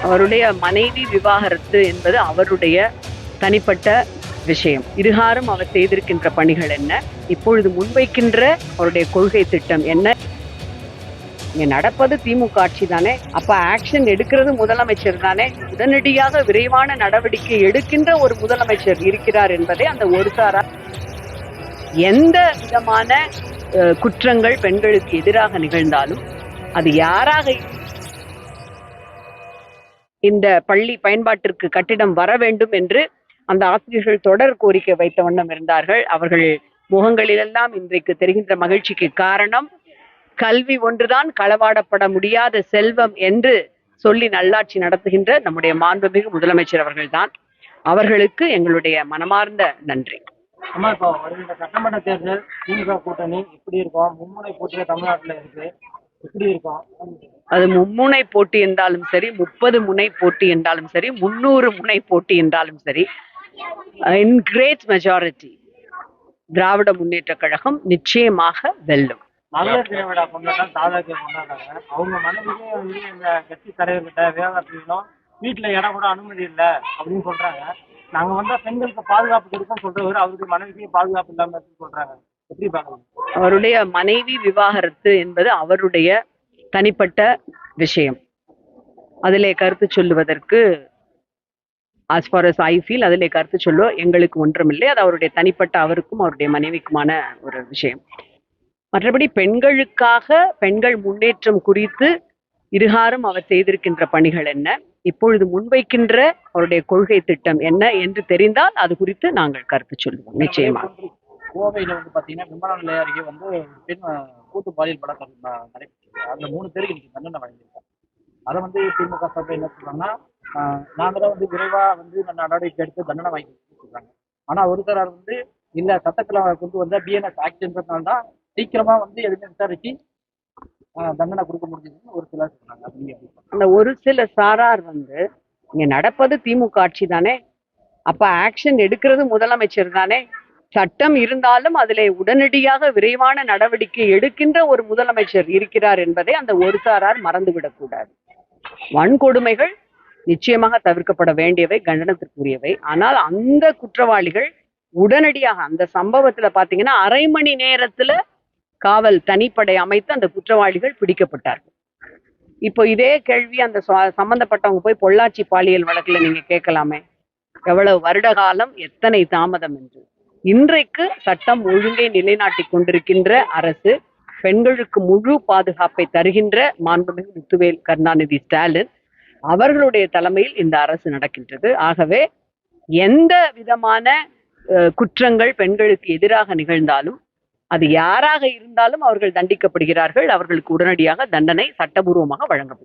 அவருடைய மனைவி விவாகரத்து என்பது அவருடைய தனிப்பட்ட விஷயம். இருகாரும் அவர் செய்திருக்கின்ற பணிகள் என்ன, இப்பொழுது முன்வைக்கின்ற அவருடைய கொள்கை திட்டம் என்ன? இங்க நடப்பது திமுக ஆட்சி தானே, அப்ப ஆக்ஷன் எடுக்கிறது முதலமைச்சர் தானே. உடனடியாக விரைவான நடவடிக்கை எடுக்கின்ற ஒரு முதலமைச்சர் இருக்கிறார் என்பதை அந்த ஒரு சாரா எந்த விதமான குற்றங்கள் பெண்களுக்கு எதிராக நிகழ்ந்தாலும் அது யாராக இந்த பள்ளி பயன்பாட்டிற்கு கட்டிடம் வர வேண்டும் என்று அந்த ஆசிரியர்கள் தொடர் கோரிக்கை வைத்த வண்ணம் இருந்தார்கள். அவர்கள் முகங்களிலெல்லாம் இன்றைக்கு தெரிகின்ற மகிழ்ச்சிக்கு காரணம் கல்வி ஒன்றுதான் களவாடப்பட முடியாத செல்வம் என்று சொல்லி நல்லாட்சி நடத்துகின்ற நம்முடைய மாண்புமிகு முதலமைச்சர் அவர்கள்தான். அவர்களுக்கு எங்களுடைய மனமார்ந்த நன்றி. அம்மா, இப்போ வருகின்ற சட்டமன்ற தேர்தல் திமுக கூட்டணி எப்படி இருக்கும்? மும்முனை போட்டியே தமிழ்நாட்டில் இருக்கு, எப்படி இருக்கும்? அது மும்முனை போட்டி என்றாலும் சரி, 30 முனை போட்டி என்றாலும் சரி, 300 முனை போட்டி என்றாலும் சரி, இன் கிரேட் மெஜாரிட்டி திராவிட முன்னேற்ற கழகம் நிச்சயமாக வெல்லும். மகளிர் தின விழா கொண்டாட்டம் தாதாக்கு கொண்டாடுறாங்க. அவங்க மனைவியே வந்து இந்த கட்சி தலைவர்கிட்ட விவகாரத்திலும் வீட்டுல இடம் கூட அனுமதி இல்லை அப்படின்னு சொல்றாங்க. நாங்க வந்தா பெண்களுக்கு பாதுகாப்பு கொடுக்கும் சொல்றவர் அவருடைய மனைவிக்கு பாதுகாப்பு இல்லாம சொல்றாங்க. எப்படி பாக்குறீங்க? அவருடைய மனைவி விவாகரத்து என்பது அவருடைய தனிப்பட்ட விஷயம். அதிலே கருத்து சொல்லுவதற்கு as far as I feel அதிலே கருத்து சொல்ல எங்களுக்கு ஒன்றுமில்லை. அது அவருடைய தனிப்பட்ட அவருக்கும் அவருடைய மனைவிக்குமான ஒரு விஷயம். மற்றபடி பெண்களுக்காக பெண்கள் முன்னேற்றம் குறித்து இருகாரும் அவர் செய்திருக்கின்ற பணிகள் என்ன, இப்பொழுது முன்வைக்கின்ற அவருடைய கொள்கை திட்டம் என்ன என்று தெரிந்தால் அது குறித்து நாங்கள் கருத்து சொல்லுவோம். நிச்சயமாக கோவையில வந்து பாத்தீங்கன்னா விமான நிலைய அருகே வந்து பெண் கூட்டு பாலியல் பலாத்காரம் நடைபெற்றது. அதுல 3 பேருக்கு இன்னைக்கு தண்டனை வழங்கியிருக்காங்க. அதை வந்து திமுக சார்பில் என்ன சொல்றாங்கன்னா, நாங்க தான் வந்து விரைவா வந்து நடவடிக்கை எடுத்து தண்டனை வாங்கி சொல்றாங்க. ஆனா ஒரு சிலர் வந்து இல்ல, சட்டத்துல கொண்டு வந்த பிஎன்எஸ் ஆக்ட்ன்றதுனால தான் சீக்கிரமா வந்து எதுவுமே விசாரிச்சு தண்டனை கொடுக்க முடிஞ்சதுன்னு ஒரு சிலர் சொன்னாங்க. அந்த ஒரு சில சாரார் வந்து இங்க நடப்பது திமுக ஆட்சி தானே, அப்ப ஆக்ஷன் எடுக்கிறது முதலமைச்சர் தானே. சட்டம் இருந்தாலும் அதிலே உடனடியாக விரைவான நடவடிக்கை எடுக்கின்ற ஒரு முதலமைச்சர் இருக்கிறார் என்பதை அந்த ஒரு சாரார் மறந்துவிடக் கூடாது. வன்கொடுமைகள் நிச்சயமாக தவிர்க்கப்பட வேண்டியவை, கண்டனத்திற்குரியவை. ஆனால் அந்த குற்றவாளிகள் உடனடியாக அந்த சம்பவத்துல பாத்தீங்கன்னா அரை மணி நேரத்துல காவல் தனிப்படை அமைத்து அந்த குற்றவாளிகள் பிடிக்கப்பட்டார்கள். இப்போ இதே கேள்வி அந்த சம்பந்தப்பட்டவங்க போய் பொள்ளாச்சி பாலியல் வழக்குல நீங்க கேட்கலாமே, எவ்வளவு வருட காலம், எத்தனை தாமதம் என்று. இன்றைக்கு சட்டம் ஒழுங்கை நிலைநாட்டி கொண்டிருக்கின்ற அரசு, பெண்களுக்கு முழு பாதுகாப்பை தருகின்ற மாண்புமிகு முத்துவேல் கருணாநிதி ஸ்டாலின் அவர்களுடைய தலைமையில் இந்த அரசு நடக்கின்றது. ஆகவே எந்த விதமான குற்றங்கள் பெண்களுக்கு எதிராக நிகழ்ந்தாலும் அது யாராக இருந்தாலும் அவர்கள் தண்டிக்கப்படுகிறார்கள். அவர்களுக்கு உடனடியாக தண்டனை சட்டபூர்வமாக வழங்கப்படும்.